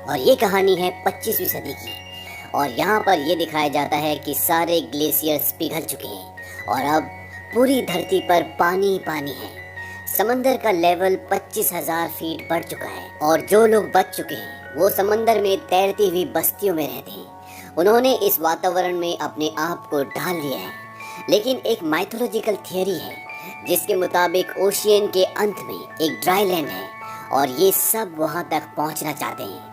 और ये कहानी है 25वीं सदी की। और यहाँ पर ये दिखाया जाता है कि सारे ग्लेशियर्स पिघल चुके हैं और अब पूरी धरती पर पानी ही पानी है। समंदर का लेवल 25,000 फीट बढ़ चुका है और जो लोग बच चुके हैं वो समंदर में तैरती हुई बस्तियों में रहते हैं। उन्होंने इस वातावरण में अपने आप को ढाल लिया है। लेकिन एक माइथोलॉजिकल थियरी है जिसके मुताबिक ओशियन के अंत में एक ड्राई लैंड है और ये सब वहाँ तक पहुँचना चाहते हैं।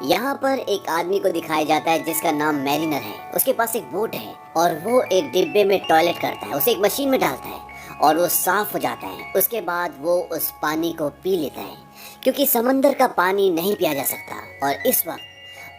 यहाँ पर एक आदमी को दिखाया जाता है जिसका नाम मैरिनर है। उसके पास एक बोट है और वो एक डिब्बे में टॉयलेट करता है, उसे एक मशीन में डालता है और वो साफ हो जाता है। उसके बाद वो उस पानी को पी लेता है क्योंकि समंदर का पानी नहीं पिया जा सकता और इस वक्त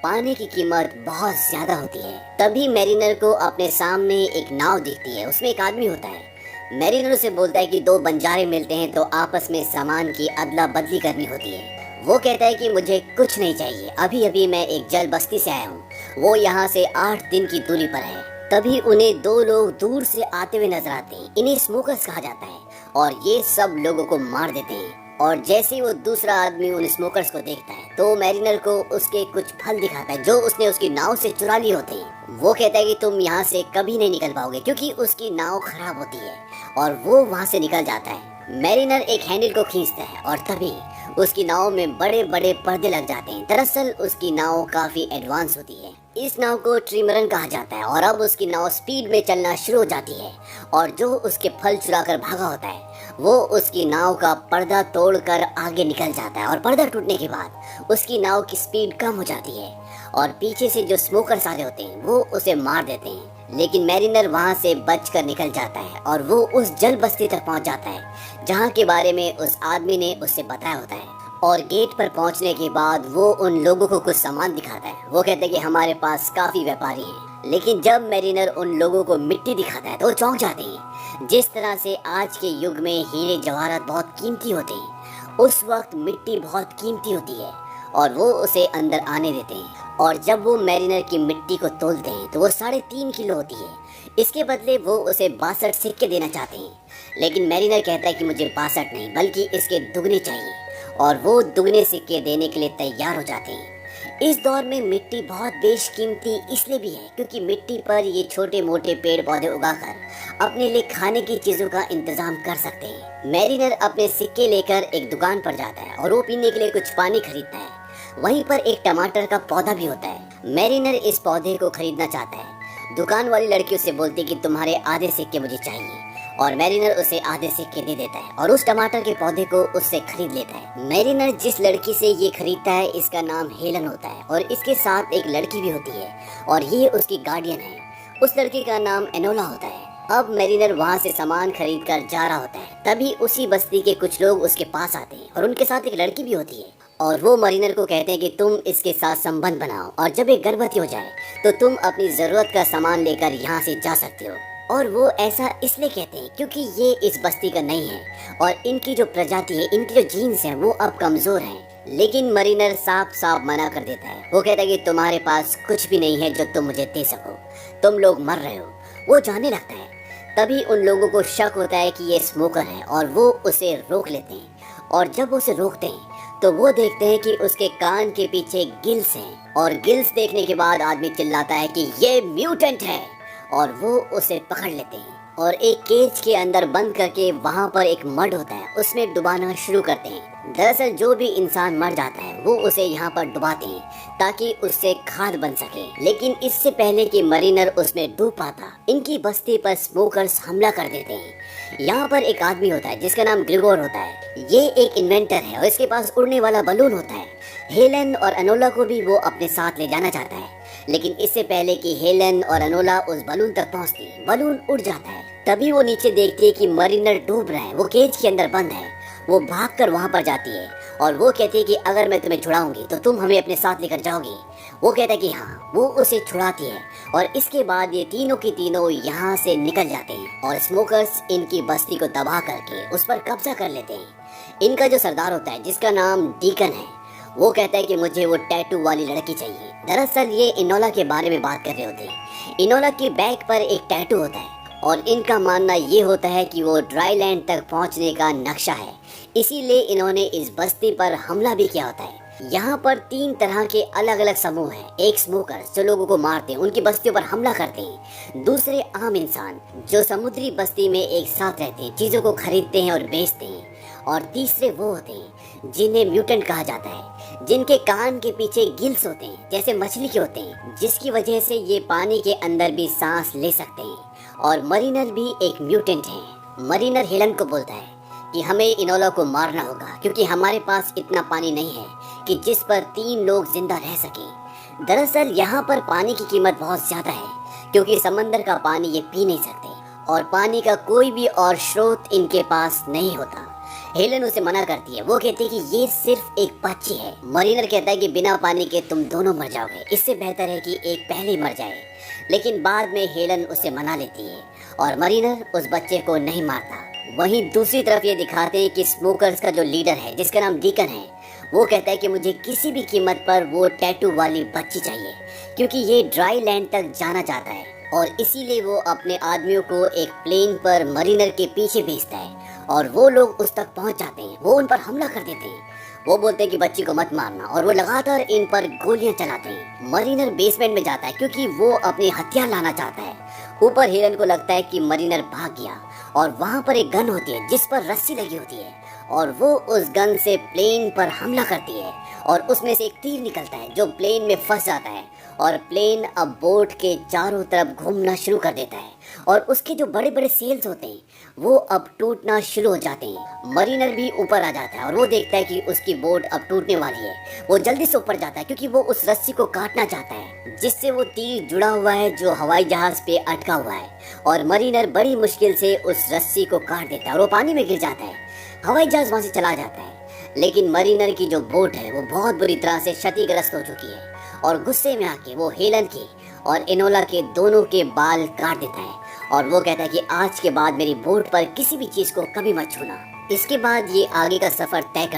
पानी की कीमत बहुत ज्यादा होती है। तभी मैरिनर को अपने सामने एक नाव दिखती है, उसमें एक आदमी होता है। मैरिनर से बोलता है कि दो बंजारे मिलते हैं तो आपस में सामान की अदला बदली करनी होती है। वो कहता है कि मुझे कुछ नहीं चाहिए, अभी अभी मैं एक जल बस्ती से आया हूँ, वो यहाँ से 8 दिन की दूरी पर है। तभी उन्हें 2 लोग दूर से आते हुए नजर आते हैं। इन्हें स्मोकर्स कहा जाता है और ये सब लोगों को मार देते हैं। और जैसे ही वो दूसरा आदमी उन स्मोकर्स को देखता है तो मैरिनर को उसके कुछ फल दिखाता है जो उसने उसकी नाव से चुरा लिए होते हैं। वो कहता है कि तुम यहाँ से कभी नहीं निकल पाओगे क्योंकि उसकी नाव खराब होती है और वो वहाँ से निकल जाता है। मैरिनर एक हैंडल को खींचता है और तभी उसकी नाव में बड़े बड़े पर्दे लग जाते हैं। दरअसल उसकी नाव काफी एडवांस होती है। इस नाव को ट्रिमरन कहा जाता है और अब उसकी नाव स्पीड में चलना शुरू हो जाती है और जो उसके फल चुरा कर भागा होता है वो उसकी नाव का पर्दा तोड़कर आगे निकल जाता है और पर्दा टूटने के बाद उसकी नाव की स्पीड कम हो जाती है और पीछे से जो स्मोकर्स आ रहे होते हैं वो उसे मार देते हैं। लेकिन मैरिनर वहाँ से बचकर निकल जाता है और वो उस जल बस्ती तक पहुँच जाता है जहाँ के बारे में उस आदमी ने उससे बताया होता है। और गेट पर पहुंचने के बाद वो उन लोगों को कुछ सामान दिखाता है। वो कहते हैं कि हमारे पास काफी व्यापारी हैं। लेकिन जब मैरिनर उन लोगों को मिट्टी दिखाता है तो वो चौंक जाते हैं। जिस तरह से आज के युग में हीरे जवाहरात बहुत कीमती होते हैं, उस वक्त मिट्टी बहुत कीमती होती है और वो उसे अंदर आने देते हैं। और जब वो मैरिनर की मिट्टी को तोलते हैं तो वो 3.5 किलो होती है। इसके बदले वो उसे 62 सिक्के देना चाहते हैं। लेकिन मैरिनर कहता है कि मुझे 62 नहीं बल्कि इसके दुगने चाहिए और वो दुगने सिक्के देने के लिए तैयार हो जाते हैं। इस दौर में मिट्टी बहुत बेशकीमती इसलिए भी है क्योंकि मिट्टी पर ये छोटे मोटे पेड़ पौधे उगाकर अपने लिए खाने की चीजों का इंतजाम कर सकते हैं। मैरिनर अपने सिक्के लेकर एक दुकान पर जाता है और वो पीने के लिए कुछ पानी खरीदता है। वहीं पर एक टमाटर का पौधा भी होता है। मैरिनर इस पौधे को खरीदना चाहता है। दुकान वाली लड़की उससे बोलती है कि तुम्हारे आधे सिक्के मुझे चाहिए और मैरिनर उसे आधे सिक्के दे देता है और उस टमाटर के पौधे को उससे खरीद लेता है। मैरिनर जिस लड़की से ये खरीदता है इसका नाम हेलन होता है और इसके साथ एक लड़की भी होती है और ये उसकी गार्डियन है। उस लड़की का नाम एनोला होता है। अब मैरिनर वहाँ से सामान खरीद कर जा रहा होता है। तभी उसी बस्ती के कुछ लोग उसके पास आते हैं और उनके साथ एक लड़की भी होती है और वो मैरिनर को कहते हैं कि तुम इसके साथ संबंध बनाओ और जब एक गर्भवती हो जाए तो तुम अपनी जरूरत का सामान लेकर यहाँ से जा सकते हो। और वो ऐसा इसलिए कहते हैं क्योंकि ये इस बस्ती का नहीं है और इनकी जो प्रजाति है, इनकी जो जीन्स हैं वो अब कमजोर हैं। लेकिन मैरिनर साफ साफ मना कर देता है। वो कहता है कि तुम्हारे पास कुछ भी नहीं है जो तुम मुझे दे सको, तुम लोग मर रहे हो। वो जाने लगता है। तभी उन लोगों को शक होता है कि ये स्मोकर है और वो उसे रोक लेते हैं और जब उसे रोकते हैं तो वो देखते हैं कि उसके कान के पीछे गिल्स हैं और गिल्स देखने के बाद आदमी चिल्लाता है कि ये म्यूटेंट है और वो उसे पकड़ लेते हैं और एक केज के अंदर बंद करके वहाँ पर एक मड होता है उसमें डुबाना शुरू करते हैं। दरअसल जो भी इंसान मर जाता है वो उसे यहाँ पर डुबाते हैं ताकि उससे खाद बन सके। लेकिन इससे पहले कि मैरिनर उसमें डूब पाता इनकी बस्ती पर स्मोकर्स हमला कर देते हैं। यहाँ पर एक आदमी होता है जिसका नाम ग्रिगोर होता है। ये एक इन्वेंटर है और इसके पास उड़ने वाला बलून होता है। हेलन और एनोला को भी वो अपने साथ ले जाना चाहता है लेकिन इससे पहले कि हेलन और एनोला उस बलून तक पहुँचती बलून उड़ जाता है। तभी वो नीचे देखती है कि मैरिनर डूब रहा है, वो केज के अंदर बंद है। वो भागकर वहाँ पर जाती है और वो कहती है कि अगर मैं तुम्हें छुड़ाऊंगी तो तुम हमें अपने साथ लेकर जाओगी। वो कहता है कि हाँ। वो उसे छुड़ाती है और इसके बाद ये तीनों की तीनों यहाँ से निकल जाते हैं और स्मोकर्स इनकी बस्ती को तबाह करके उस पर कब्जा कर लेते हैं। इनका जो सरदार होता है जिसका नाम डीकन है वो कहता है कि मुझे वो टैटू वाली लड़की चाहिए। दरअसल ये इनोला के बारे में बात कर रहे होते हैं। इनोला की बैक पर एक टैटू होता है और इनका मानना ये होता है कि वो ड्राई लैंड तक पहुंचने का नक्शा है, इसीलिए इन्होंने इस बस्ती पर हमला भी किया होता है। यहाँ पर 3 तरह के अलग अलग समूह हैं। एक स्मोकर जो लोगों को मारते हैं, उनकी बस्तियों पर हमला करते हैं। दूसरे आम इंसान जो समुद्री बस्ती में एक साथ रहते हैं, चीजों को खरीदते हैं और बेचते हैं। और तीसरे वो होते हैं जिन्हें म्यूटेंट कहा जाता है, जिनके कान के पीछे गिल्स होते हैं जैसे मछली के होते हैं, जिसकी वजह से ये पानी के अंदर भी सांस ले सकते हैं। और मरीनर भी एक म्यूटेंट है। मरीनर हेलन को बोलता है कि हमें इनोला को मारना होगा क्योंकि हमारे पास इतना पानी नहीं है कि जिस पर 3 लोग जिंदा रह सकें। दरअसल यहाँ पर पानी की कीमत बहुत ज्यादा है क्योंकि समंदर का पानी ये पी नहीं सकते और पानी का कोई भी और स्रोत इनके पास नहीं होता। हेलन उसे मना करती है। वो कहती है कि ये सिर्फ एक पक्षी है। मरीनर कहता है कि बिना पानी के तुम दोनों मर जाओगे, इससे बेहतर है कि एक पहले मर जाए। लेकिन बाद में हेलन उसे मना लेती है और मरीनर उस बच्चे को नहीं मारता। वहीं दूसरी तरफ ये दिखाते हैं कि स्मोकर्स का जो लीडर है, जिसका नाम डीकन है, वो कहता है कि मुझे किसी भी कीमत पर वो टैटू वाली बच्ची चाहिए क्योंकि ये ड्राई लैंड तक जाना चाहता है और इसीलिए वो अपने आदमियों को एक प्लेन पर मरीनर के पीछे भेजता है और वो लोग उस तक पहुंच जाते हैं। वो उन पर हमला कर देते हैं। वो बोलते हैं कि बच्ची को मत मारना और वो लगातार इन पर गोलियां चलाते हैं। मरीनर बेसमेंट में जाता है क्योंकि वो अपने हथियार लाना चाहता है। ऊपर हिरन को लगता है कि मरीनर भाग गया और वहाँ पर एक गन होती है जिस पर रस्सी लगी होती है और वो उस गन से प्लेन पर हमला करती है और उसमें से एक तीर निकलता है जो प्लेन में फंस जाता है और प्लेन अब बोट के चारों तरफ घूमना शुरू कर देता है और उसके जो बड़े बड़े सेल्स होते हैं वो अब टूटना शुरू हो जाते हैं। मरीनर भी ऊपर आ जाता है और वो देखता है कि उसकी बोट अब टूटने वाली है। वो जल्दी से ऊपर जाता है क्योंकि वो उस रस्सी को काटना चाहता है जिससे वो तीर जुड़ा हुआ है जो हवाई जहाज पे अटका हुआ है और मरीनर बड़ी मुश्किल से उस रस्सी को काट देता है और वो पानी में गिर जाता है। हवाई जहाज वहां से चला जाता है लेकिन मरीनर की जो बोट है वो बहुत बुरी तरह से क्षतिग्रस्त हो चुकी है और गुस्से में आके वो हेलन के और इनोला के दोनों के बाल काट देता है और वो कहता है कि आज के बाद मेरी बोट पर किसी भी चीज को कभी मत छूना। इसके बाद ये आगे का सफर तय कर